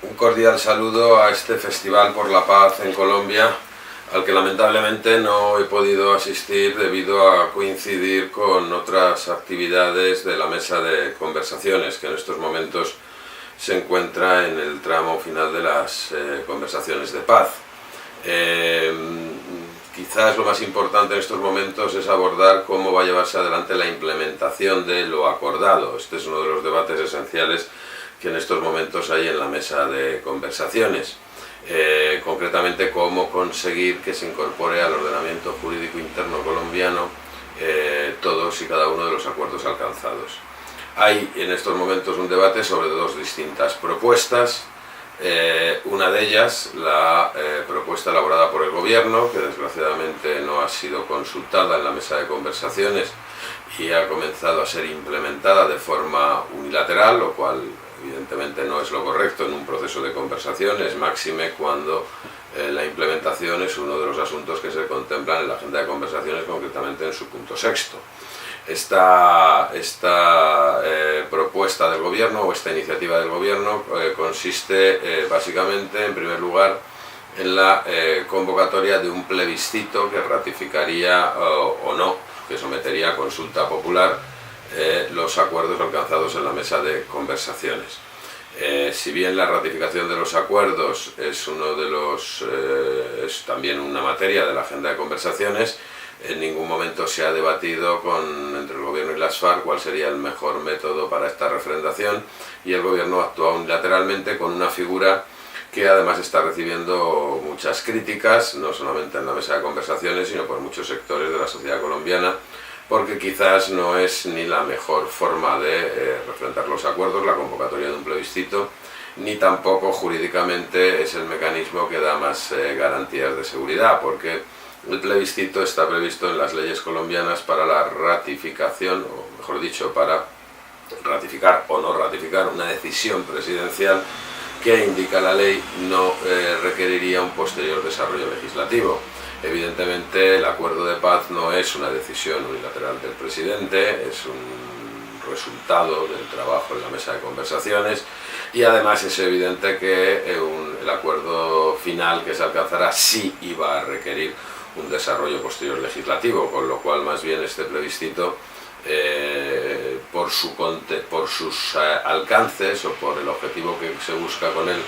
Un cordial saludo a este Festival por la Paz en Colombia, al que lamentablemente no he podido asistir debido a coincidir con otras actividades de la mesa de conversaciones, que en estos momentos se encuentra en el tramo final de las conversaciones de paz. Quizás lo más importante en estos momentos es abordar cómo va a llevarse adelante la implementación de lo acordado. Este es uno de los debates esenciales que en estos momentos hay en la mesa de conversaciones. Concretamente, cómo conseguir que se incorpore al ordenamiento jurídico interno colombiano todos y cada uno de los acuerdos alcanzados. Hay en estos momentos un debate sobre dos distintas propuestas. Una de ellas, la propuesta elaborada por el Gobierno, que desgraciadamente no ha sido consultada en la mesa de conversaciones y ha comenzado a ser implementada de forma unilateral, lo cual evidentemente no es lo correcto en un proceso de conversaciones, máxime cuando la implementación es uno de los asuntos que se contemplan en la agenda de conversaciones, concretamente en su punto sexto. Esta propuesta del Gobierno o esta iniciativa del Gobierno consiste básicamente, en primer lugar, en la convocatoria de un plebiscito que ratificaría o no, que sometería a consulta popular los acuerdos alcanzados en la mesa de conversaciones. Si bien la ratificación de los acuerdos es es también una materia de la agenda de conversaciones, en ningún momento se ha debatido entre el Gobierno y las FARC cuál sería el mejor método para esta refrendación, y el Gobierno actúa unilateralmente con una figura que además está recibiendo muchas críticas, no solamente en la mesa de conversaciones, sino por muchos sectores de la sociedad colombiana, porque quizás no es ni la mejor forma de refrendar los acuerdos, la convocatoria de un plebiscito, ni tampoco jurídicamente es el mecanismo que da más garantías de seguridad, porque el plebiscito está previsto en las leyes colombianas para la ratificación, o mejor dicho, para ratificar o no ratificar una decisión presidencial que, indica la ley, no requeriría un posterior desarrollo legislativo. Evidentemente, el acuerdo de paz no es una decisión unilateral del presidente, es un resultado del trabajo en la mesa de conversaciones, y además es evidente que el acuerdo final que se alcanzará sí iba a requerir un desarrollo posterior legislativo, con lo cual más bien este plebiscito, por sus alcances o por el objetivo que se busca con él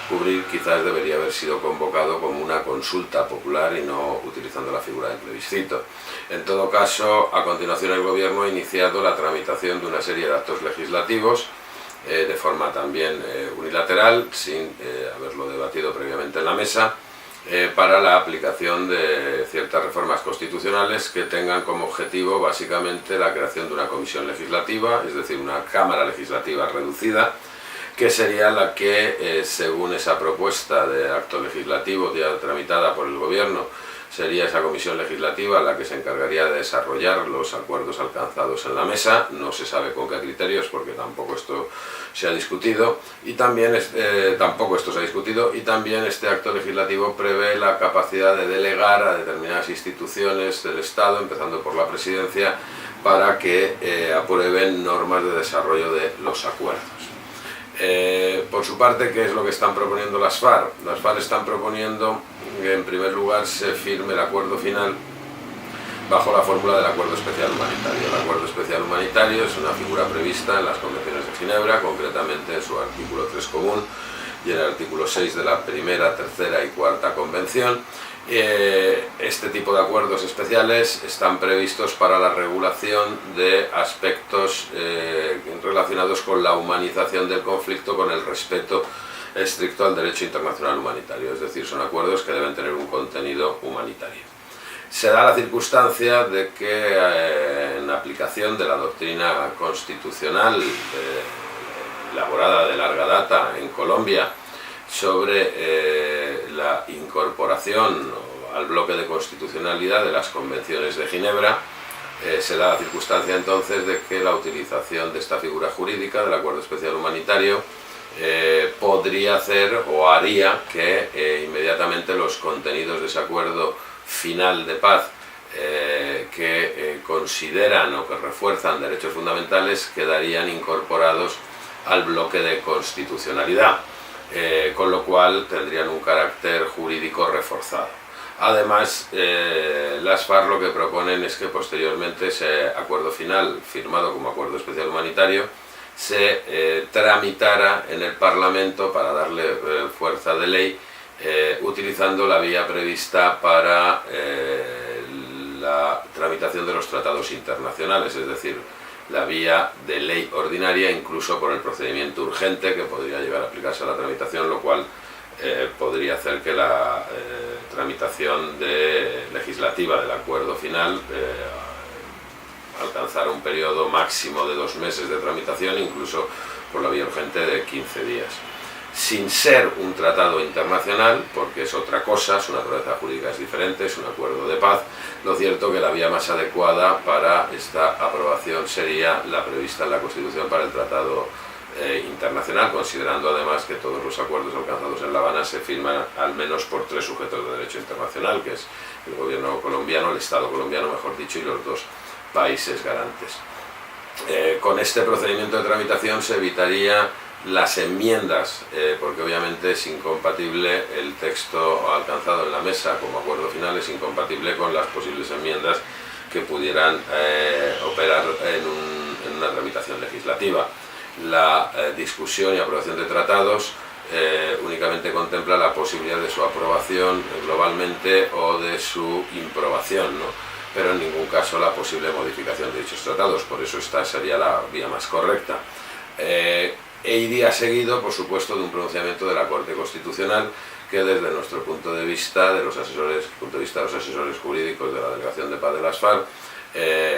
cubrir, quizás debería haber sido convocado como una consulta popular y no utilizando la figura del plebiscito. En todo caso, a continuación el Gobierno ha iniciado la tramitación de una serie de actos legislativos de forma también unilateral, sin haberlo debatido previamente en la mesa, para la aplicación de ciertas reformas constitucionales que tengan como objetivo básicamente la creación de una comisión legislativa, es decir, una Cámara Legislativa reducida, que sería la que, según esa propuesta de acto legislativo ya tramitada por el Gobierno, sería esa comisión legislativa la que se encargaría de desarrollar los acuerdos alcanzados en la mesa. No se sabe con qué criterios, porque tampoco esto se ha discutido, y también este acto legislativo prevé la capacidad de delegar a determinadas instituciones del Estado, empezando por la Presidencia, para que aprueben normas de desarrollo de los acuerdos. Por su parte, ¿qué es lo que están proponiendo las FARC? Las FARC están proponiendo que, en primer lugar, se firme el acuerdo final bajo la fórmula del acuerdo especial humanitario. El acuerdo especial humanitario es una figura prevista en las convenciones de Ginebra, concretamente en su artículo 3 común y en el artículo 6 de la primera, tercera y cuarta convención. Este tipo de acuerdos especiales están previstos para la regulación de aspectos relacionados con la humanización del conflicto, con el respeto estricto al derecho internacional humanitario, es decir, son acuerdos que deben tener un contenido humanitario. Se da la circunstancia de que en aplicación de la doctrina constitucional elaborada de larga data en Colombia sobre la incorporación al bloque de constitucionalidad de las convenciones de Ginebra, se da la circunstancia entonces de que la utilización de esta figura jurídica del acuerdo especial humanitario podría hacer o haría que inmediatamente los contenidos de ese acuerdo final de paz que consideran o que refuerzan derechos fundamentales quedarían incorporados al bloque de constitucionalidad. con lo cual tendrían un carácter jurídico reforzado. Además, las FARC lo que proponen es que posteriormente ese acuerdo final, firmado como acuerdo especial humanitario, se tramitara en el Parlamento para darle fuerza de ley, utilizando la vía prevista para la tramitación de los tratados internacionales, es decir, la vía de ley ordinaria, incluso por el procedimiento urgente que podría llegar a aplicarse a la tramitación, lo cual podría hacer que la tramitación legislativa del acuerdo final alcanzara un periodo máximo de 2 meses de tramitación, incluso por la vía urgente de 15 días. Sin ser un tratado internacional, porque es otra cosa, su naturaleza jurídica es diferente, es un acuerdo de paz, lo cierto que la vía más adecuada para esta aprobación sería la prevista en la Constitución para el tratado internacional, considerando además que todos los acuerdos alcanzados en La Habana se firman al menos por 3 sujetos de derecho internacional, que es el gobierno colombiano, el Estado colombiano, mejor dicho, y los 2 países garantes. Con este procedimiento de tramitación se evitaría las enmiendas, porque obviamente es incompatible el texto alcanzado en la mesa como acuerdo final, es incompatible con las posibles enmiendas que pudieran operar en una tramitación legislativa. La discusión y aprobación de tratados únicamente contempla la posibilidad de su aprobación globalmente o de su improbación, ¿no? Pero en ningún caso la posible modificación de dichos tratados, por eso esta sería la vía más correcta. E iría seguido, por supuesto, de un pronunciamiento de la Corte Constitucional que desde nuestro punto de vista, de los asesores jurídicos de la Delegación de Paz de las FARC,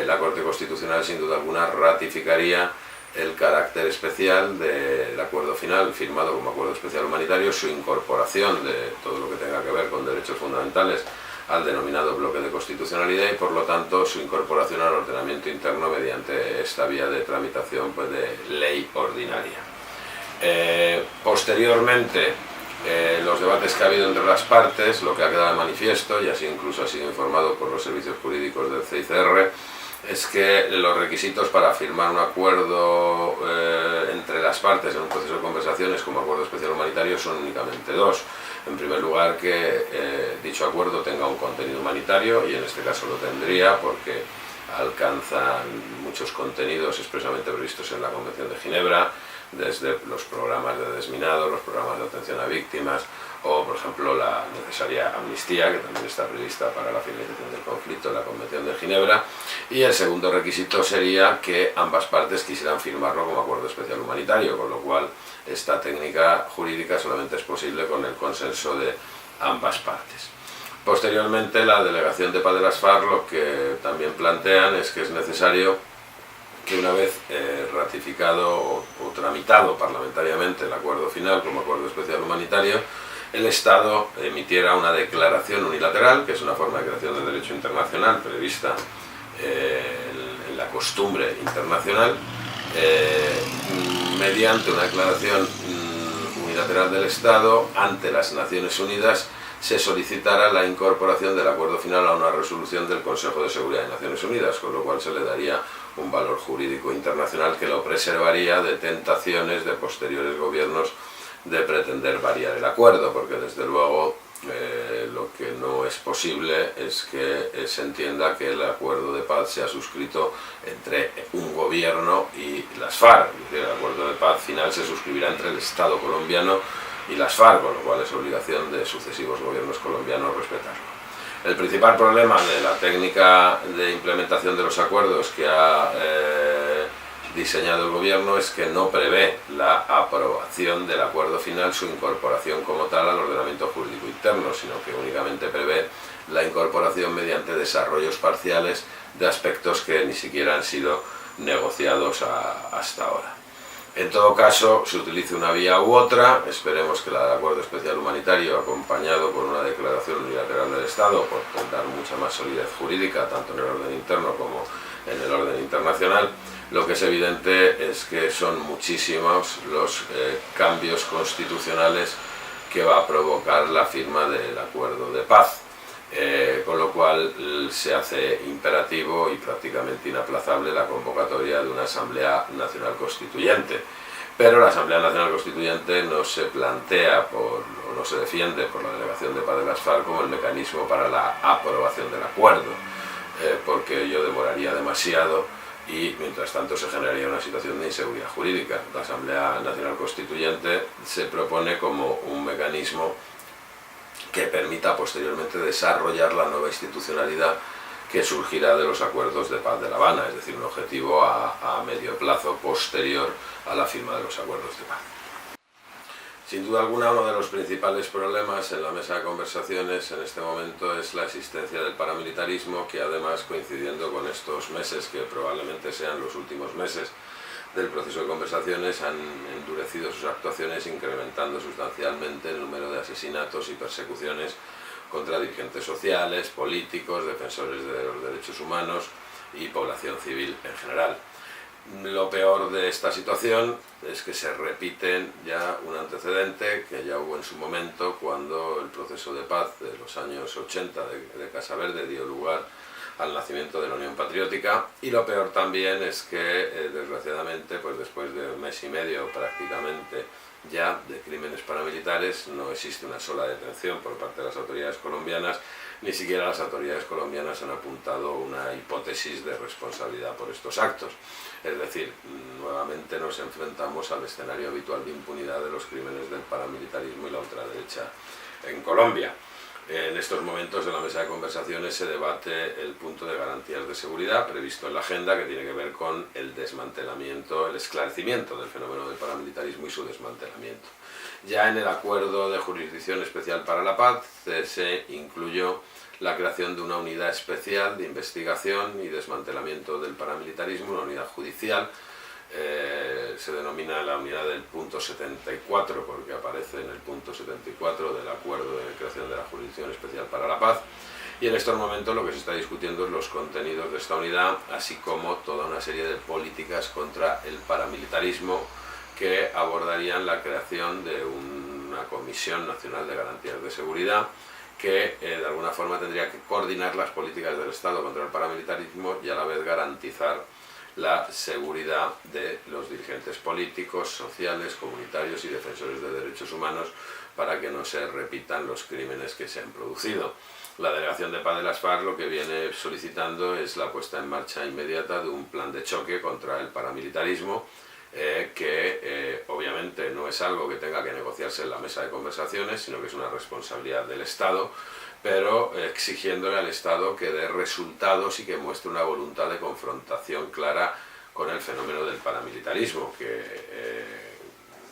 la Corte Constitucional sin duda alguna ratificaría el carácter especial del acuerdo final firmado como acuerdo especial humanitario, su incorporación de todo lo que tenga que ver con derechos fundamentales al denominado bloque de constitucionalidad y por lo tanto su incorporación al ordenamiento interno mediante esta vía de tramitación pues, de ley ordinaria. Posteriormente, los debates que ha habido entre las partes, lo que ha quedado de manifiesto, y así incluso ha sido informado por los servicios jurídicos del CICR, es que los requisitos para firmar un acuerdo entre las partes en un proceso de conversaciones como acuerdo especial humanitario son únicamente 2. En primer lugar, que dicho acuerdo tenga un contenido humanitario, y en este caso lo tendría porque alcanzan muchos contenidos expresamente previstos en la Convención de Ginebra, desde los programas de desminado, los programas de atención a víctimas o, por ejemplo, la necesaria amnistía, que también está prevista para la finalización del conflicto en la Convención de Ginebra. Y el segundo requisito sería que ambas partes quisieran firmarlo como acuerdo especial humanitario, con lo cual esta técnica jurídica solamente es posible con el consenso de ambas partes. Posteriormente, la Delegación de Paz de las FARC lo que también plantean es que es necesario que una vez ratificado o tramitado parlamentariamente el acuerdo final como acuerdo especial humanitario, el Estado emitiera una declaración unilateral, que es una forma de creación de derecho internacional prevista en la costumbre internacional, mediante una declaración unilateral del Estado ante las Naciones Unidas se solicitara la incorporación del acuerdo final a una resolución del Consejo de Seguridad de Naciones Unidas, con lo cual se le daría un valor jurídico internacional que lo preservaría de tentaciones de posteriores gobiernos de pretender variar el acuerdo, porque desde luego lo que no es posible es que se entienda que el acuerdo de paz sea suscrito entre un gobierno y las FARC. Es decir, el acuerdo de paz final se suscribirá entre el Estado colombiano y las FARC, con lo cual es obligación de sucesivos gobiernos colombianos respetarlo. El principal problema de la técnica de implementación de los acuerdos que ha diseñado el gobierno es que no prevé la aprobación del acuerdo final, su incorporación como tal al ordenamiento jurídico interno, sino que únicamente prevé la incorporación mediante desarrollos parciales de aspectos que ni siquiera han sido negociados hasta ahora. En todo caso, se utilice una vía u otra, esperemos que la del acuerdo especial humanitario, acompañado por una declaración unilateral del Estado, por dar mucha más solidez jurídica, tanto en el orden interno como en el orden internacional. Lo que es evidente es que son muchísimos los cambios constitucionales que va a provocar la firma del acuerdo de paz, con lo cual se hace imperativo y prácticamente inaplazable la convocatoria de una Asamblea Nacional Constituyente. pero la Asamblea Nacional Constituyente no se plantea o no se defiende por la Delegación de Paz de las FARC como el mecanismo para la aprobación del acuerdo, porque ello demoraría demasiado y mientras tanto se generaría una situación de inseguridad jurídica. La Asamblea Nacional Constituyente se propone como un mecanismo que permita posteriormente desarrollar la nueva institucionalidad que surgirá de los acuerdos de paz de La Habana, es decir, un objetivo a medio plazo posterior a la firma de los acuerdos de paz. Sin duda alguna, uno de los principales problemas en la mesa de conversaciones en este momento es la existencia del paramilitarismo, que además, coincidiendo con estos meses, que probablemente sean los últimos meses del proceso de conversaciones, han endurecido sus actuaciones, incrementando sustancialmente el número de asesinatos y persecuciones contra dirigentes sociales, políticos, defensores de los derechos humanos y población civil en general. Lo peor de esta situación es que se repiten ya un antecedente que ya hubo en su momento cuando el proceso de paz de los años 80 de Casa Verde dio lugar al nacimiento de la Unión Patriótica, y lo peor también es que desgraciadamente, pues después de un mes y medio prácticamente ya de crímenes paramilitares, no existe una sola detención por parte de las autoridades colombianas. Ni siquiera las autoridades colombianas han apuntado una hipótesis de responsabilidad por estos actos. Es decir, nuevamente nos enfrentamos al escenario habitual de impunidad de los crímenes del paramilitarismo y la ultraderecha en Colombia. En estos momentos en la mesa de conversaciones se debate el punto de garantías de seguridad previsto en la agenda, que tiene que ver con el desmantelamiento, el esclarecimiento del fenómeno del paramilitarismo y su desmantelamiento. Ya en el Acuerdo de Jurisdicción Especial para la Paz se incluyó la creación de una unidad especial de investigación y desmantelamiento del paramilitarismo, una unidad judicial. Se denomina la unidad del punto 74 porque aparece en el punto 74 del Acuerdo de Creación de la Jurisdicción Especial para la Paz, y en estos momentos lo que se está discutiendo es los contenidos de esta unidad, así como toda una serie de políticas contra el paramilitarismo que abordarían la creación de una Comisión Nacional de Garantías de Seguridad que de alguna forma tendría que coordinar las políticas del Estado contra el paramilitarismo y a la vez garantizar la seguridad de los dirigentes políticos, sociales, comunitarios y defensores de derechos humanos para que no se repitan los crímenes que se han producido. La Delegación de Paz de las FARC lo que viene solicitando es la puesta en marcha inmediata de un plan de choque contra el paramilitarismo, que obviamente no es algo que tenga que negociarse en la mesa de conversaciones, sino que es una responsabilidad del Estado, pero exigiéndole al Estado que dé resultados y que muestre una voluntad de confrontación clara con el fenómeno del paramilitarismo, que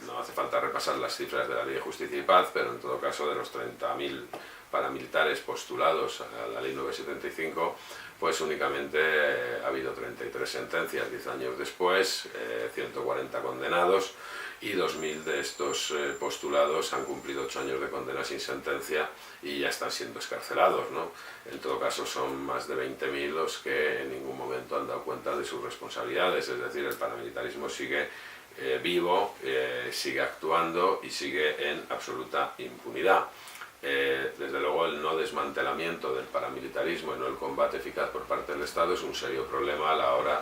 no hace falta repasar las cifras de la Ley de Justicia y Paz, pero en todo caso de los 30.000 paramilitares postulados a la Ley 975, pues únicamente ha habido 33 sentencias 10 años después, 140 condenados, y 2.000 de estos postulados han cumplido 8 años de condena sin sentencia y ya están siendo excarcelados, ¿no? En todo caso son más de 20.000 los que en ningún momento han dado cuenta de sus responsabilidades, es decir, el paramilitarismo sigue vivo, sigue actuando y sigue en absoluta impunidad. Desde luego el no desmantelamiento del paramilitarismo y no el combate eficaz por parte del Estado es un serio problema a la hora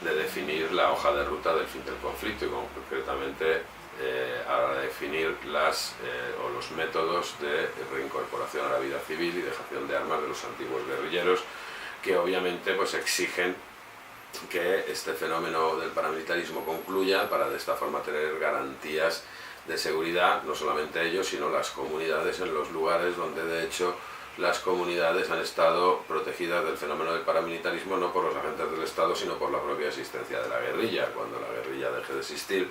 de definir la hoja de ruta del fin del conflicto y concretamente a la hora de definir los métodos de reincorporación a la vida civil y dejación de armas de los antiguos guerrilleros, que obviamente pues exigen que este fenómeno del paramilitarismo concluya para de esta forma tener garantías de seguridad, no solamente ellos, sino las comunidades en los lugares donde de hecho las comunidades han estado protegidas del fenómeno del paramilitarismo no por los agentes del Estado, sino por la propia existencia de la guerrilla. Cuando la guerrilla deje de existir,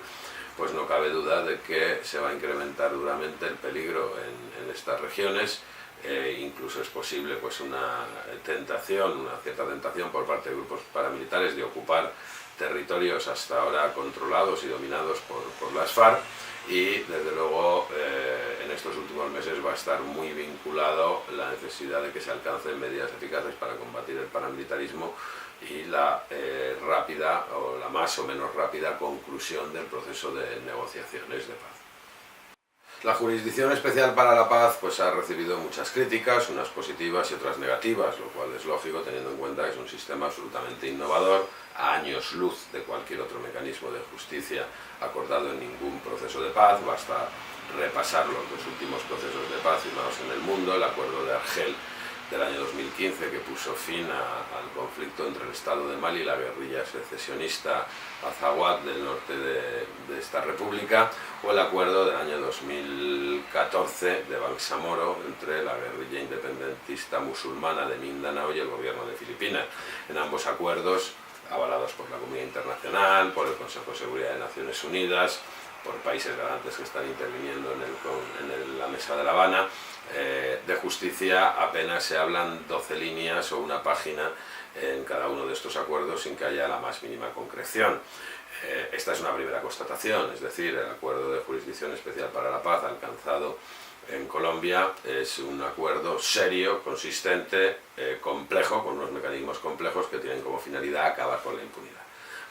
pues no cabe duda de que se va a incrementar duramente el peligro en estas regiones. Incluso es posible pues una cierta tentación por parte de grupos paramilitares de ocupar territorios hasta ahora controlados y dominados por las FARC, y desde luego en estos últimos meses va a estar muy vinculado la necesidad de que se alcancen medidas eficaces para combatir el paramilitarismo y la rápida o la más o menos rápida conclusión del proceso de negociaciones de paz. La Jurisdicción Especial para la Paz pues ha recibido muchas críticas, unas positivas y otras negativas, lo cual es lógico teniendo en cuenta que es un sistema absolutamente innovador, a años luz de cualquier otro mecanismo de justicia acordado en ningún proceso de paz. Basta repasar los últimos procesos de paz firmados en el mundo, el Acuerdo de Argel del año 2015 que puso fin al conflicto entre el Estado de Mali y la guerrilla secesionista Azawad del norte de esta república, o el acuerdo del año 2014 de Bangsamoro entre la guerrilla independentista musulmana de Mindanao y el gobierno de Filipinas. En ambos acuerdos, avalados por la comunidad internacional, por el Consejo de Seguridad de Naciones Unidas, por países garantes que están interviniendo en la Mesa de La Habana, de justicia apenas se hablan 12 líneas o una página en cada uno de estos acuerdos sin que haya la más mínima concreción. Esta es una primera constatación, es decir, el Acuerdo de Jurisdicción Especial para la Paz alcanzado en Colombia es un acuerdo serio, consistente, complejo, con unos mecanismos complejos que tienen como finalidad acabar con la impunidad.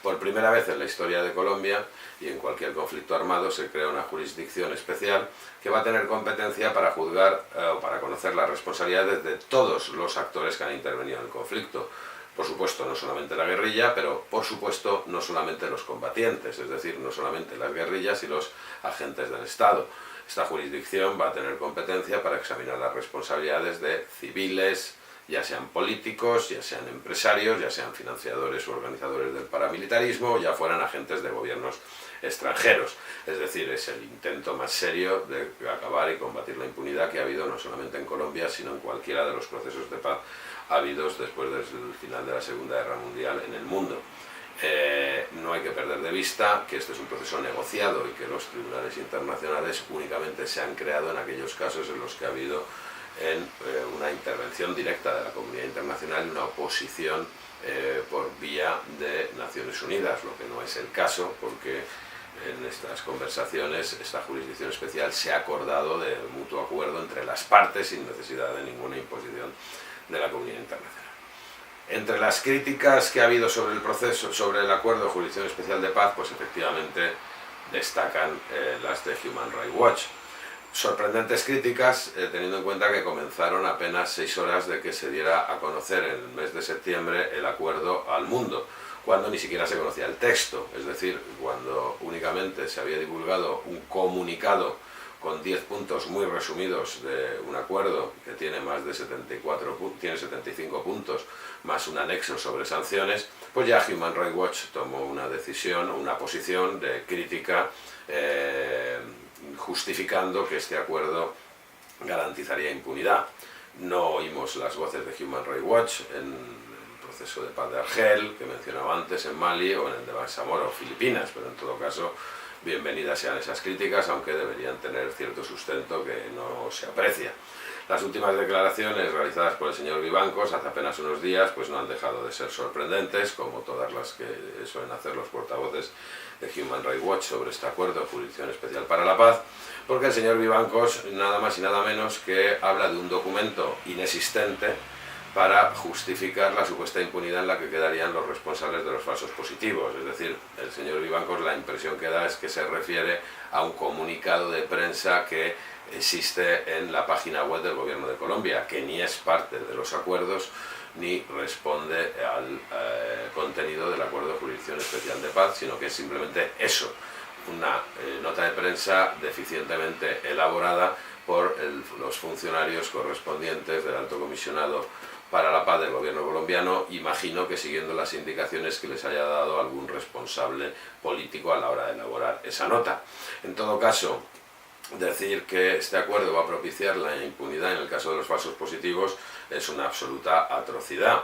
Por primera vez en la historia de Colombia y en cualquier conflicto armado se crea una jurisdicción especial que va a tener competencia para juzgar o para conocer las responsabilidades de todos los actores que han intervenido en el conflicto. Por supuesto, no solamente la guerrilla, pero por supuesto no solamente los combatientes, es decir, no solamente las guerrillas y los agentes del Estado. Esta jurisdicción va a tener competencia para examinar las responsabilidades de civiles, ya sean políticos, ya sean empresarios, ya sean financiadores o organizadores del paramilitarismo, ya fueran agentes de gobiernos extranjeros. Es decir, es el intento más serio de acabar y combatir la impunidad que ha habido no solamente en Colombia, sino en cualquiera de los procesos de paz habidos después del final de la Segunda Guerra Mundial en el mundo. No hay que perder de vista que este es un proceso negociado y que los tribunales internacionales únicamente se han creado en aquellos casos en los que ha habido una intervención directa de la comunidad internacional y una oposición por vía de Naciones Unidas, lo que no es el caso porque en estas conversaciones esta jurisdicción especial se ha acordado de mutuo acuerdo entre las partes sin necesidad de ninguna imposición de la comunidad internacional. Entre las críticas que ha habido sobre el proceso, sobre el acuerdo de jurisdicción especial de paz, pues efectivamente destacan las de Human Rights Watch. Sorprendentes críticas, teniendo en cuenta que comenzaron apenas 6 horas de que se diera a conocer en el mes de septiembre el acuerdo al mundo, cuando ni siquiera se conocía el texto, es decir, cuando únicamente se había divulgado un comunicado con 10 puntos muy resumidos de un acuerdo que tiene más de 75 puntos, más un anexo sobre sanciones, pues ya Human Rights Watch tomó una decisión, una posición de crítica, justificando que este acuerdo garantizaría impunidad. No oímos las voces de Human Rights Watch en el proceso de paz de Argel, que mencionaba antes, en Mali, o en el de Bangsamoro, Filipinas, pero en todo caso, bienvenidas sean esas críticas, aunque deberían tener cierto sustento que no se aprecia. Las últimas declaraciones realizadas por el señor Vivancos hace apenas unos días pues no han dejado de ser sorprendentes, como todas las que suelen hacer los portavoces de Human Rights Watch sobre este acuerdo de Jurisdicción Especial para la Paz, porque el señor Vivancos nada más y nada menos que habla de un documento inexistente para justificar la supuesta impunidad en la que quedarían los responsables de los falsos positivos. Es decir, el señor Vivancos la impresión que da es que se refiere a un comunicado de prensa que existe en la página web del Gobierno de Colombia, que ni es parte de los acuerdos ni responde al contenido del Acuerdo de Jurisdicción Especial de Paz, sino que es simplemente eso, una nota de prensa deficientemente elaborada por los funcionarios correspondientes del Alto Comisionado para la Paz del Gobierno colombiano, imagino que siguiendo las indicaciones que les haya dado algún responsable político a la hora de elaborar esa nota. En todo caso, decir que este acuerdo va a propiciar la impunidad en el caso de los falsos positivos es una absoluta atrocidad.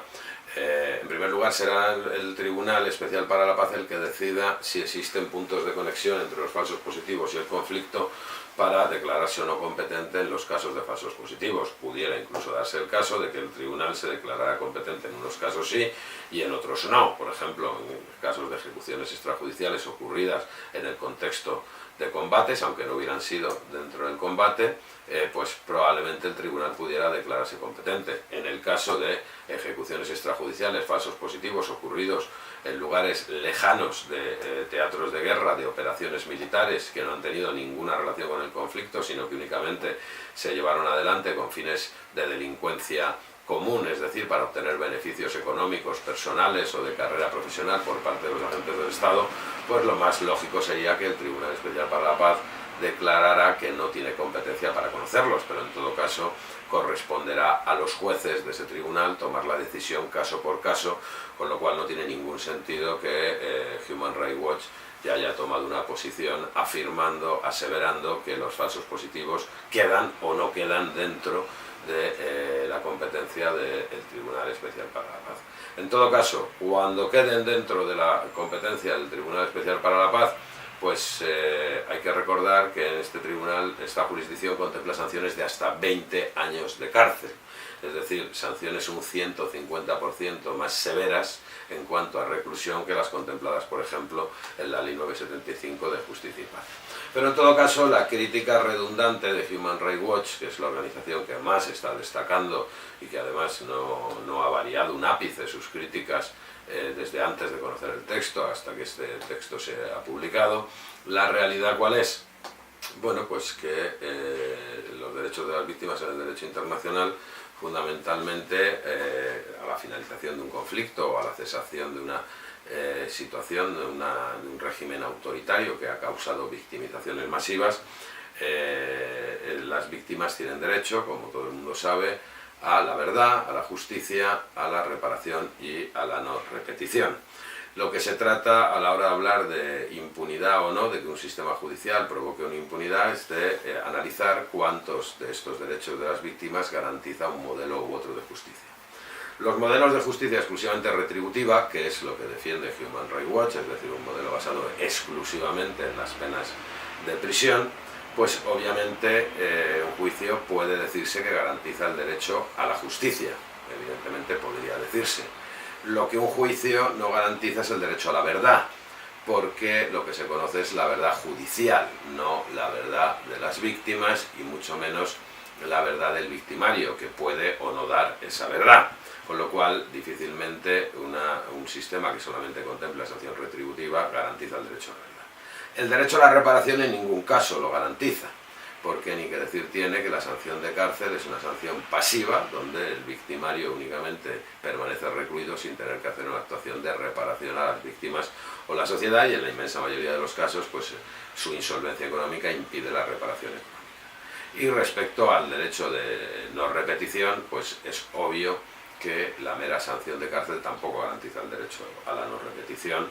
En primer lugar, será el Tribunal Especial para la Paz el que decida si existen puntos de conexión entre los falsos positivos y el conflicto para declararse o no competente en los casos de falsos positivos. Pudiera incluso darse el caso de que el tribunal se declarara competente en unos casos sí y en otros no. Por ejemplo, en casos de ejecuciones extrajudiciales ocurridas en el contexto de combates, aunque no hubieran sido dentro del combate, pues probablemente el tribunal pudiera declararse competente. En el caso de ejecuciones extrajudiciales, falsos positivos ocurridos en lugares lejanos de teatros de guerra, de operaciones militares que no han tenido ninguna relación con el conflicto, sino que únicamente se llevaron adelante con fines de delincuencia común, es decir, para obtener beneficios económicos, personales o de carrera profesional por parte de los agentes del Estado, pues lo más lógico sería que el Tribunal Especial para la Paz declarara que no tiene competencia para conocerlos, pero en todo caso corresponderá a los jueces de ese tribunal tomar la decisión caso por caso, con lo cual no tiene ningún sentido que Human Rights Watch ya haya tomado una posición afirmando, aseverando que los falsos positivos quedan o no quedan dentro de la competencia del Tribunal Especial para la Paz. En todo caso, cuando queden dentro de la competencia del Tribunal Especial para la Paz, pues hay que recordar que en este tribunal, esta jurisdicción contempla sanciones de hasta 20 años de cárcel, es decir, sanciones un 150% más severas en cuanto a reclusión que las contempladas, por ejemplo, en la Ley 975 de Justicia y Paz. Pero en todo caso, la crítica redundante de Human Rights Watch, que es la organización que más está destacando y que además no ha variado un ápice sus críticas desde antes de conocer el texto hasta que este texto se ha publicado, la realidad ¿cuál es? Bueno, pues que los derechos de las víctimas en el derecho internacional, fundamentalmente a la finalización de un conflicto o a la cesación de una situación, de un régimen autoritario que ha causado victimizaciones masivas, las víctimas tienen derecho, como todo el mundo sabe, a la verdad, a la justicia, a la reparación y a la no repetición. Lo que se trata a la hora de hablar de impunidad o no, de que un sistema judicial provoque una impunidad, es de analizar cuántos de estos derechos de las víctimas garantiza un modelo u otro de justicia. Los modelos de justicia exclusivamente retributiva, que es lo que defiende Human Rights Watch, es decir, un modelo basado exclusivamente en las penas de prisión, pues obviamente un juicio puede decirse que garantiza el derecho a la justicia, evidentemente podría decirse. Lo que un juicio no garantiza es el derecho a la verdad, porque lo que se conoce es la verdad judicial, no la verdad de las víctimas y mucho menos la verdad del victimario, que puede o no dar esa verdad. Con lo cual, difícilmente un sistema que solamente contempla sanción retributiva garantiza el derecho a la verdad. El derecho a la reparación en ningún caso lo garantiza, porque ni que decir tiene que la sanción de cárcel es una sanción pasiva, donde el victimario únicamente permanece recluido sin tener que hacer una actuación de reparación a las víctimas o la sociedad, y en la inmensa mayoría de los casos pues su insolvencia económica impide la reparación económica. Y respecto al derecho de no repetición, pues es obvio que la mera sanción de cárcel tampoco garantiza el derecho a la no repetición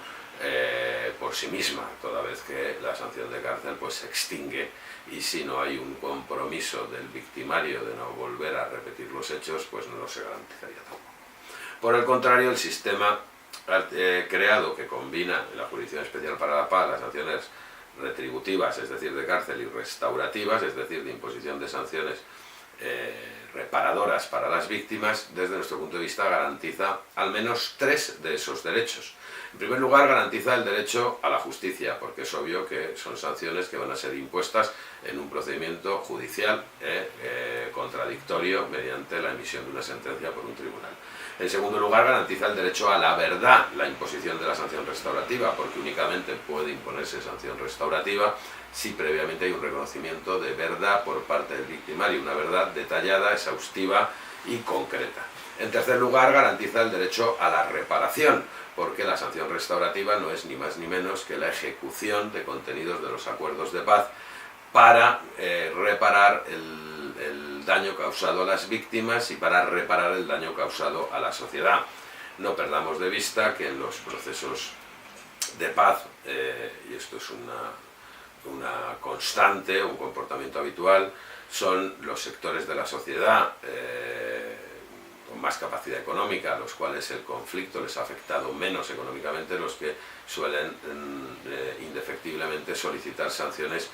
por sí misma, toda vez que la sanción de cárcel pues se extingue, y si no hay un compromiso del victimario de no volver a repetir los hechos, pues no se garantizaría tampoco. Por el contrario, el sistema creado que combina en la Jurisdicción Especial para la Paz las sanciones retributivas, es decir, de cárcel, y restaurativas, es decir, de imposición de sanciones reparadoras para las víctimas, desde nuestro punto de vista garantiza al menos 3 de esos derechos. En primer lugar, garantiza el derecho a la justicia, porque es obvio que son sanciones que van a ser impuestas en un procedimiento judicial contradictorio mediante la emisión de una sentencia por un tribunal. En segundo lugar, garantiza el derecho a la verdad, la imposición de la sanción restaurativa, porque únicamente puede imponerse sanción restaurativa si previamente hay un reconocimiento de verdad por parte del victimario, una verdad detallada, exhaustiva y concreta. En tercer lugar, garantiza el derecho a la reparación, porque la sanción restaurativa no es ni más ni menos que la ejecución de contenidos de los acuerdos de paz para reparar el daño causado a las víctimas y para reparar el daño causado a la sociedad. No perdamos de vista que en los procesos de paz, y esto es una constante, un comportamiento habitual, son los sectores de la sociedad con más capacidad económica, a los cuales el conflicto les ha afectado menos económicamente, los que suelen indefectiblemente solicitar sanciones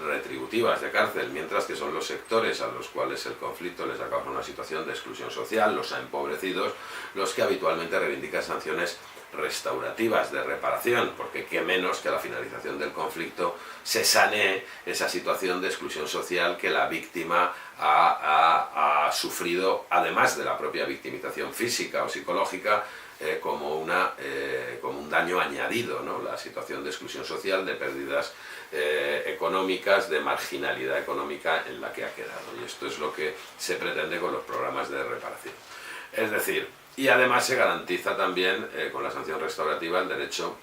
retributivas de cárcel, mientras que son los sectores a los cuales el conflicto les ha causado una situación de exclusión social, los ha empobrecido, los que habitualmente reivindican sanciones restaurativas de reparación, porque qué menos que a la finalización del conflicto se sanee esa situación de exclusión social que la víctima ha sufrido, además de la propia victimización física o psicológica, como un daño añadido, ¿no? La situación de exclusión social, de pérdidas económicas, de marginalidad económica en la que ha quedado. Y esto es lo que se pretende con los programas de reparación. Es decir, y además se garantiza también con la sanción restaurativa el derecho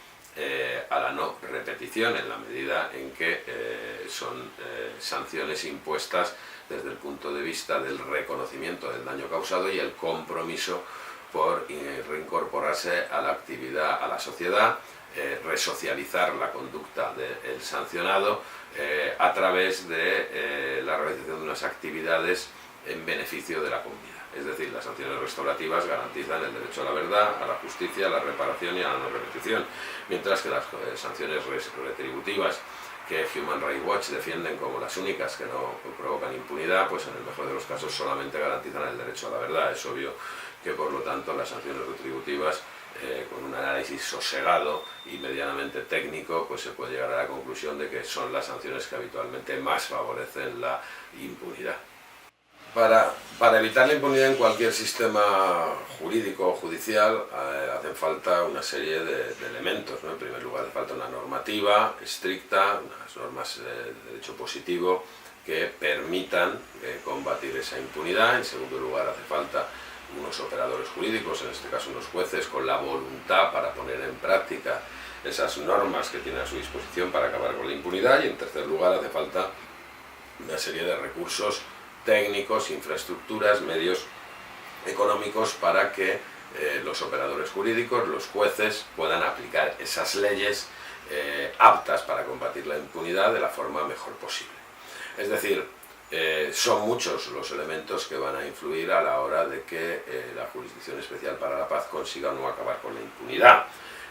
a la no repetición, en la medida en que son sanciones impuestas desde el punto de vista del reconocimiento del daño causado y el compromiso por reincorporarse a la actividad, a la sociedad, resocializar la conducta del sancionado a través de la realización de unas actividades en beneficio de la comunidad. Es decir, las sanciones restaurativas garantizan el derecho a la verdad, a la justicia, a la reparación y a la no repetición, mientras que las sanciones retributivas que Human Rights Watch defienden como las únicas que no provocan impunidad, pues en el mejor de los casos solamente garantizan el derecho a la verdad. Es obvio que por lo tanto las sanciones retributivas, con un análisis sosegado y medianamente técnico, pues se puede llegar a la conclusión de que son las sanciones que habitualmente más favorecen la impunidad. Para evitar la impunidad en cualquier sistema jurídico o judicial hacen falta una serie de elementos, ¿no? En primer lugar hace falta una normativa estricta, unas normas de derecho positivo que permitan combatir esa impunidad. En segundo lugar hace falta unos operadores jurídicos, en este caso unos jueces, con la voluntad para poner en práctica esas normas que tienen a su disposición para acabar con la impunidad. Y en tercer lugar hace falta una serie de recursos técnicos, infraestructuras, medios económicos para que los operadores jurídicos, los jueces, puedan aplicar esas leyes aptas para combatir la impunidad de la forma mejor posible. Es decir, son muchos los elementos que van a influir a la hora de que la Jurisdicción Especial para la Paz consiga o no acabar con la impunidad.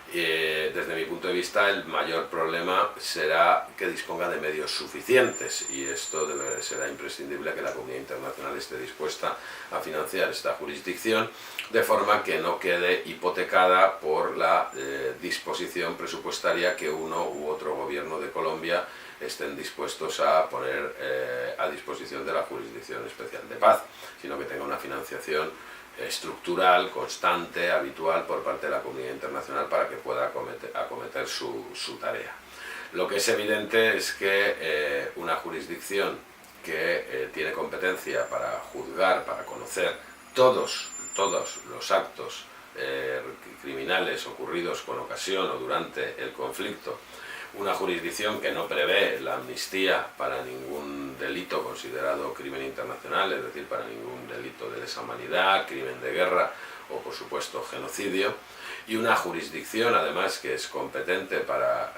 Desde mi punto de vista, el mayor problema será que disponga de medios suficientes, y esto será imprescindible que la comunidad internacional esté dispuesta a financiar esta jurisdicción, de forma que no quede hipotecada por la disposición presupuestaria que uno u otro gobierno de Colombia estén dispuestos a poner a disposición de la Jurisdicción Especial de Paz, sino que tenga una financiación estructural, constante, habitual por parte de la comunidad internacional para que pueda acometer su tarea. Lo que es evidente es que una jurisdicción que tiene competencia para juzgar, para conocer todos los actos criminales ocurridos con ocasión o durante el conflicto, una jurisdicción que no prevé la amnistía para ningún delito considerado crimen internacional, es decir, para ningún delito de lesa humanidad, crimen de guerra o, por supuesto, genocidio, y una jurisdicción, además, que es competente para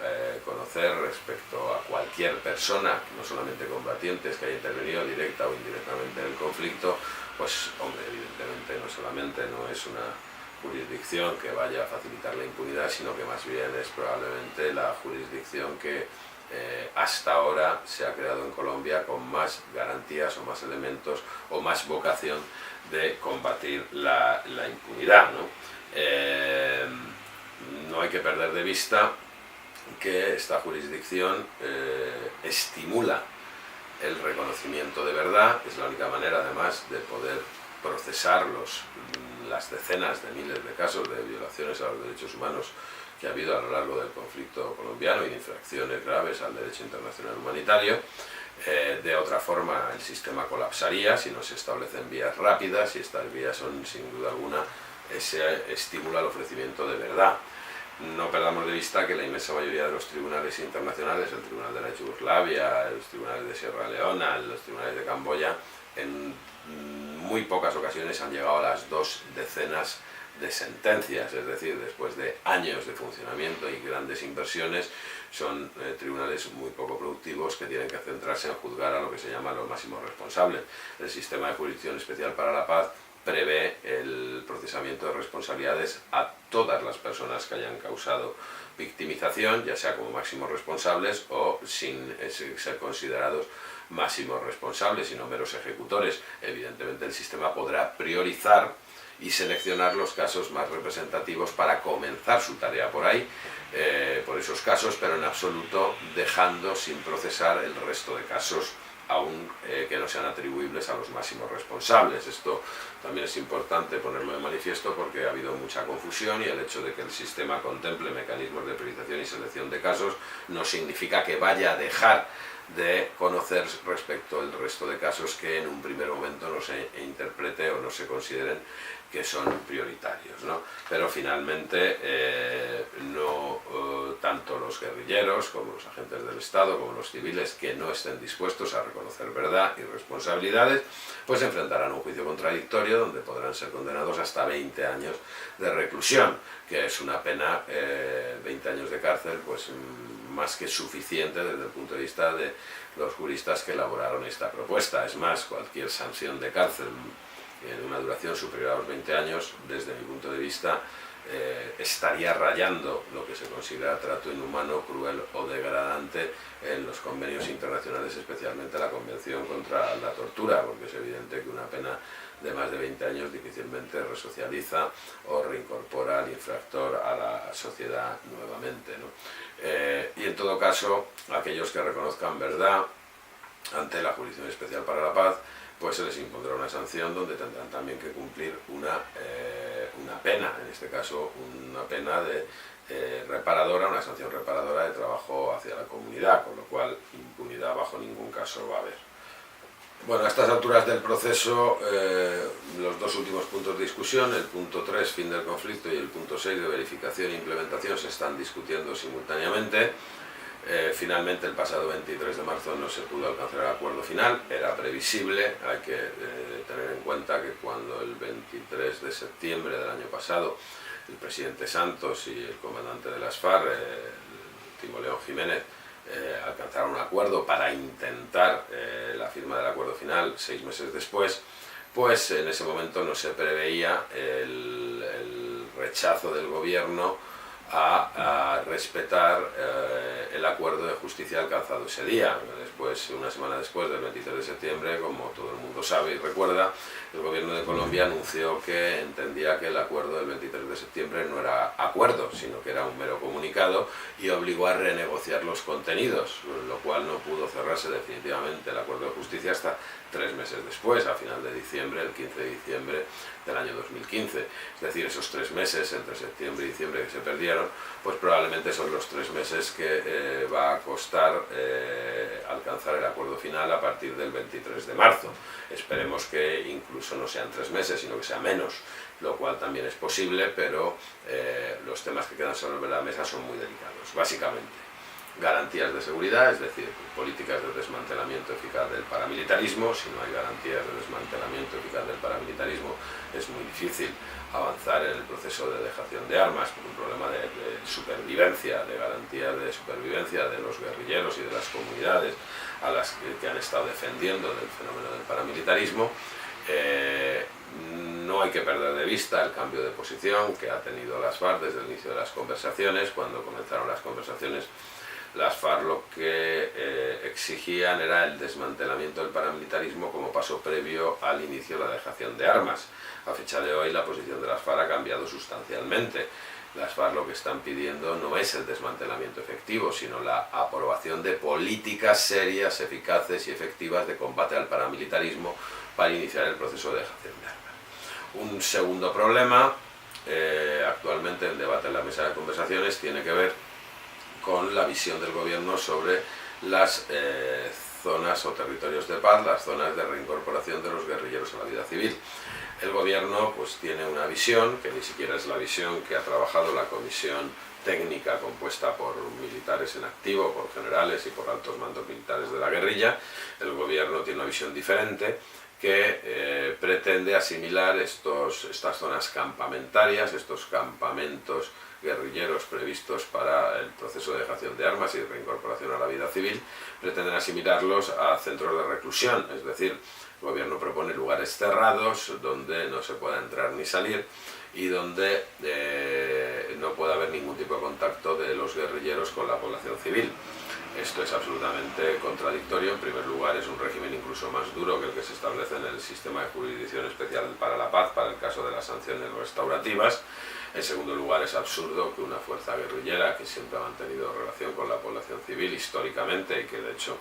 conocer respecto a cualquier persona, no solamente combatientes, que haya intervenido directa o indirectamente en el conflicto, pues, hombre, evidentemente no es una jurisdicción que vaya a facilitar la impunidad, sino que más bien es probablemente la jurisdicción que hasta ahora se ha creado en Colombia con más garantías o más elementos o más vocación de combatir la impunidad, ¿no? No hay que perder de vista que esta jurisdicción estimula el reconocimiento de verdad. Es la única manera, además, de poder procesar las decenas de miles de casos de violaciones a los derechos humanos que ha habido a lo largo del conflicto colombiano y de infracciones graves al derecho internacional humanitario. De otra forma, el sistema colapsaría si no se establecen vías rápidas, y estas vías son, sin duda alguna, ese estímulo al ofrecimiento de verdad. No perdamos de vista que la inmensa mayoría de los tribunales internacionales, el Tribunal de la Yugoslavia, los tribunales de Sierra Leona, los tribunales de Camboya, en muy pocas ocasiones han llegado a las 2 decenas de sentencias, es decir, después de años de funcionamiento y grandes inversiones, son tribunales muy poco productivos que tienen que centrarse en juzgar a lo que se llama los máximos responsables. El sistema de Jurisdicción Especial para la Paz prevé el procesamiento de responsabilidades a todas las personas que hayan causado victimización, ya sea como máximos responsables o sin ser considerados máximos responsables, sino meros ejecutores. Evidentemente el sistema podrá priorizar y seleccionar los casos más representativos para comenzar su tarea por ahí, por esos casos, pero en absoluto dejando sin procesar el resto de casos aún que no sean atribuibles a los máximos responsables. Esto también es importante ponerlo de manifiesto porque ha habido mucha confusión, y el hecho de que el sistema contemple mecanismos de priorización y selección de casos no significa que vaya a dejar de conocer respecto al resto de casos que en un primer momento no se interprete o no se consideren que son prioritarios, ¿no? Pero finalmente tanto los guerrilleros como los agentes del Estado como los civiles que no estén dispuestos a reconocer verdad y responsabilidades, pues enfrentarán un juicio contradictorio donde podrán ser condenados hasta 20 años de reclusión, que es una pena, 20 años de cárcel, pues más que suficiente desde el punto de vista de los juristas que elaboraron esta propuesta. Es más, cualquier sanción de cárcel de una duración superior a los 20 años, desde mi punto de vista, estaría rayando lo que se considera trato inhumano, cruel o degradante en los convenios internacionales, especialmente la Convención contra la Tortura, porque es evidente que una pena de más de 20 años difícilmente resocializa o reincorpora al infractor a la sociedad nuevamente, ¿no? Y en todo caso, aquellos que reconozcan verdad ante la Jurisdicción Especial para la Paz, pues se les impondrá una sanción donde tendrán también que cumplir una pena, en este caso una pena reparadora, una sanción reparadora de trabajo hacia la comunidad, con lo cual impunidad bajo ningún caso va a haber. Bueno, a estas alturas del proceso, los dos últimos puntos de discusión, el punto 3, fin del conflicto, y el punto 6, de verificación e implementación, se están discutiendo simultáneamente. Finalmente, el pasado 23 de marzo no se pudo alcanzar el acuerdo final, era previsible. Hay que tener en cuenta que cuando el 23 de septiembre del año pasado el presidente Santos y el comandante de las FARC, Timo León Jiménez, alcanzaron un acuerdo para intentar la firma del acuerdo final 6 meses después, pues en ese momento no se preveía el rechazo del gobierno a respetar el acuerdo de justicia alcanzado ese día. Después, una semana después del 23 de septiembre, como todo el mundo sabe y recuerda, el gobierno de Colombia anunció que entendía que el acuerdo del 23 de septiembre no era acuerdo, sino que era un mero comunicado, y obligó a renegociar los contenidos, lo cual no pudo cerrarse definitivamente el acuerdo de justicia hasta 3 meses después, a final de diciembre, el 15 de diciembre del año 2015. Es decir, esos 3 meses entre septiembre y diciembre que se perdieron, pues probablemente son los 3 meses que va a costar alcanzar el acuerdo final a partir del 23 de marzo. Esperemos que incluso no sean 3 meses, sino que sea menos, lo cual también es posible, pero los temas que quedan sobre la mesa son muy delicados. Básicamente, garantías de seguridad, es decir, políticas de desmantelamiento eficaz del paramilitarismo. Si no hay garantías de desmantelamiento eficaz del paramilitarismo, es muy difícil avanzar en el proceso de dejación de armas, por un problema de supervivencia, de garantías de supervivencia de los guerrilleros y de las comunidades a las que han estado defendiendo del fenómeno del paramilitarismo. No hay que perder de vista el cambio de posición que ha tenido las FARC desde el inicio de las conversaciones. Cuando comenzaron las conversaciones, las FARC lo que exigían era el desmantelamiento del paramilitarismo como paso previo al inicio de la dejación de armas. A fecha de hoy, la posición de las FARC ha cambiado sustancialmente. Las FARC lo que están pidiendo no es el desmantelamiento efectivo, sino la aprobación de políticas serias, eficaces y efectivas de combate al paramilitarismo para iniciar el proceso de dejación de armas. Un segundo problema, actualmente en debate en la mesa de conversaciones, tiene que ver con la visión del gobierno sobre las zonas o territorios de paz, las zonas de reincorporación de los guerrilleros a la vida civil. El gobierno pues tiene una visión, que ni siquiera es la visión que ha trabajado la comisión técnica compuesta por militares en activo, por generales y por altos mandos militares de la guerrilla. El gobierno tiene una visión diferente que pretende asimilar estas zonas campamentarias, estos campamentos guerrilleros previstos para el proceso de dejación de armas y reincorporación a la vida civil, pretenden asimilarlos a centros de reclusión, es decir, el gobierno propone lugares cerrados donde no se pueda entrar ni salir y donde no pueda haber haber ningún tipo de contacto de los guerrilleros con la población civil. Esto es absolutamente contradictorio. En primer lugar, es un régimen incluso más duro que el que se establece en el sistema de jurisdicción especial para la paz, para el caso de las sanciones restaurativas. En segundo lugar, es absurdo que una fuerza guerrillera que siempre ha mantenido relación con la población civil históricamente, y que de hecho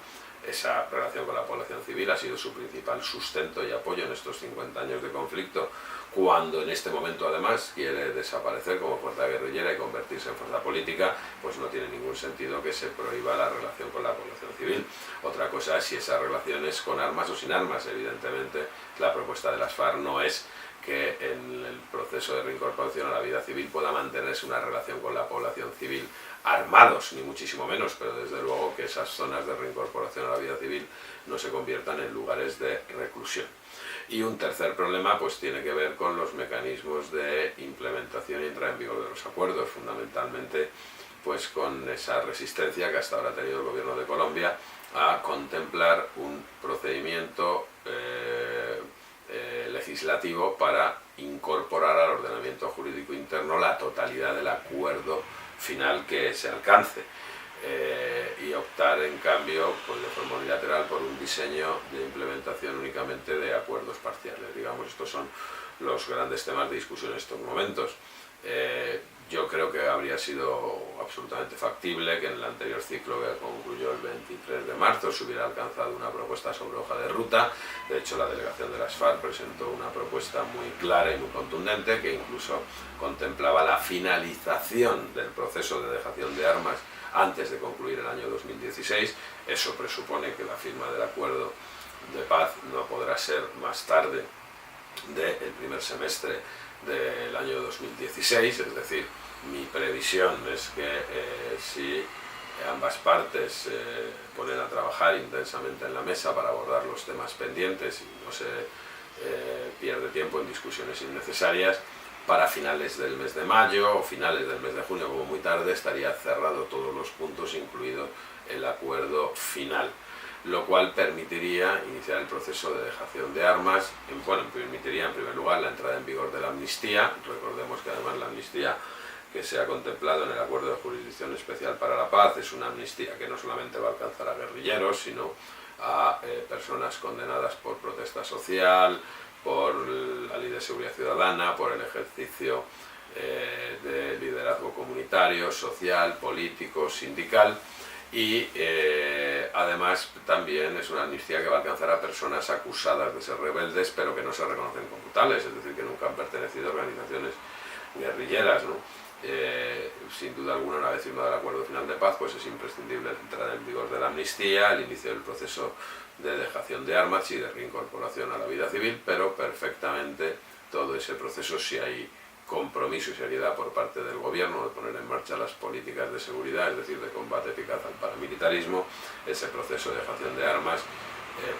esa relación con la población civil ha sido su principal sustento y apoyo en estos 50 años de conflicto, cuando en este momento además quiere desaparecer como fuerza guerrillera y convertirse en fuerza política, pues no tiene ningún sentido que se prohíba la relación con la población civil. Otra cosa es si esa relación es con armas o sin armas. Evidentemente la propuesta de las FARC no es que en el proceso de reincorporación a la vida civil pueda mantenerse una relación con la población civil armados, ni muchísimo menos, pero desde luego que esas zonas de reincorporación a la vida civil no se conviertan en lugares de reclusión. Y un tercer problema pues tiene que ver con los mecanismos de implementación y entrada en vigor de los acuerdos, fundamentalmente pues con esa resistencia que hasta ahora ha tenido el gobierno de Colombia a contemplar un procedimiento legislativo para incorporar al ordenamiento jurídico interno la totalidad del acuerdo final que se alcance, y optar en cambio pues, de forma unilateral por un diseño de implementación únicamente de acuerdos parciales. Digamos, estos son los grandes temas de discusión en estos momentos. Yo creo que habría sido absolutamente factible que en el anterior ciclo, que concluyó el 23 de marzo, se hubiera alcanzado una propuesta sobre hoja de ruta. De hecho, la delegación de las FARC presentó una propuesta muy clara y muy contundente, que incluso contemplaba la finalización del proceso de dejación de armas antes de concluir el año 2016. Eso presupone que la firma del acuerdo de paz no podrá ser más tarde del primer semestre del año 2016, es decir, mi previsión es que si ambas partes se ponen a trabajar intensamente en la mesa para abordar los temas pendientes y no se pierde tiempo en discusiones innecesarias, para finales del mes de mayo o finales del mes de junio, como muy tarde, estaría cerrado todos los puntos, incluido el acuerdo final, lo cual permitiría iniciar el proceso de dejación de armas. Permitiría en primer lugar la entrada en vigor de la amnistía. Recordemos que además la amnistía que se ha contemplado en el Acuerdo de Jurisdicción Especial para la Paz es una amnistía que no solamente va a alcanzar a guerrilleros, sino a personas condenadas por protesta social, por la Ley de Seguridad Ciudadana, por el ejercicio de liderazgo comunitario, social, político, sindical. Y además también es una amnistía que va a alcanzar a personas acusadas de ser rebeldes pero que no se reconocen como tales, es decir, que nunca han pertenecido a organizaciones guerrilleras, ¿no? Sin duda alguna, una vez firmado el acuerdo final de paz, pues es imprescindible la entrada en vigor de la amnistía, el inicio del proceso de dejación de armas y de reincorporación a la vida civil, pero perfectamente todo ese proceso, si hay compromiso y seriedad por parte del gobierno de poner en marcha las políticas de seguridad, es decir, de combate eficaz al paramilitarismo, ese proceso de dejación de armas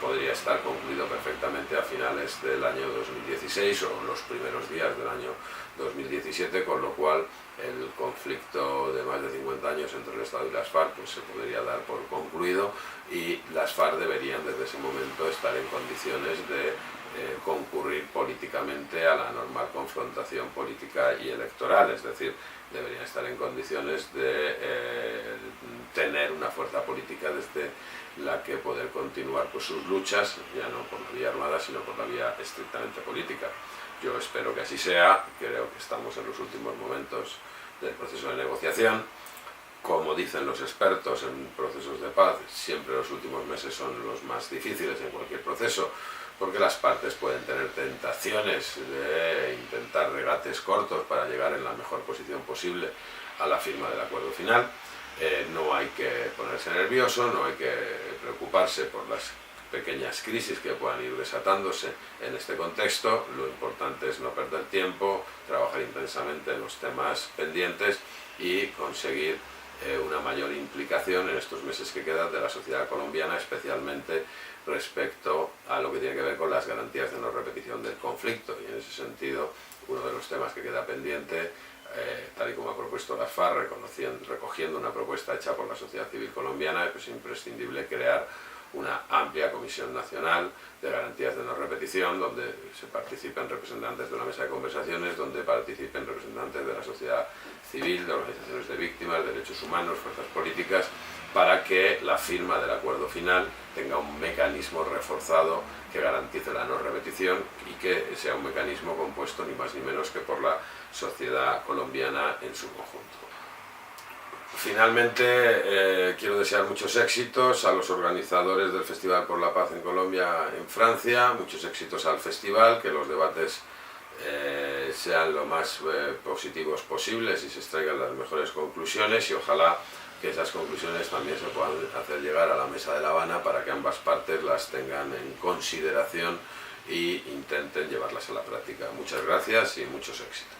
podría estar concluido perfectamente a finales del año 2016 o los primeros días del año 2017, con lo cual el conflicto de más de 50 años entre el Estado y las FARC pues, se podría dar por concluido, y las FARC deberían desde ese momento estar en condiciones de concurrir políticamente a la normal confrontación política y electoral, es decir, deberían estar en condiciones de tener una fuerza política desde la que poder continuar pues, sus luchas, ya no por la vía armada, sino por la vía estrictamente política. Yo espero que así sea, creo que estamos en los últimos momentos del proceso de negociación. Como dicen los expertos en procesos de paz, siempre los últimos meses son los más difíciles en cualquier proceso, porque las partes pueden tener tentaciones de intentar regates cortos para llegar en la mejor posición posible a la firma del acuerdo final. No hay que ponerse nervioso, no hay que preocuparse por las pequeñas crisis que puedan ir desatándose en este contexto. Lo importante es no perder tiempo, trabajar intensamente en los temas pendientes y conseguir una mayor implicación en estos meses que quedan de la sociedad colombiana, especialmente respecto a lo que tiene que ver con las garantías de no repetición del conflicto. Y en ese sentido, uno de los temas que queda pendiente, tal y como ha propuesto las FARC, recogiendo una propuesta hecha por la sociedad civil colombiana, es imprescindible crear una amplia comisión nacional de garantías de no repetición, donde se participen representantes de una mesa de conversaciones, donde participen representantes de la sociedad civil, de organizaciones de víctimas, de derechos humanos, fuerzas políticas, para que la firma del acuerdo final tenga un mecanismo reforzado que garantice la no repetición y que sea un mecanismo compuesto ni más ni menos que por la sociedad colombiana en su conjunto. Finalmente, quiero desear muchos éxitos a los organizadores del Festival por la Paz en Colombia, en Francia, muchos éxitos al festival, que los debates sean lo más positivos posibles y se extraigan las mejores conclusiones, y ojalá que esas conclusiones también se puedan hacer llegar a la mesa de La Habana para que ambas partes las tengan en consideración e intenten llevarlas a la práctica. Muchas gracias y muchos éxitos.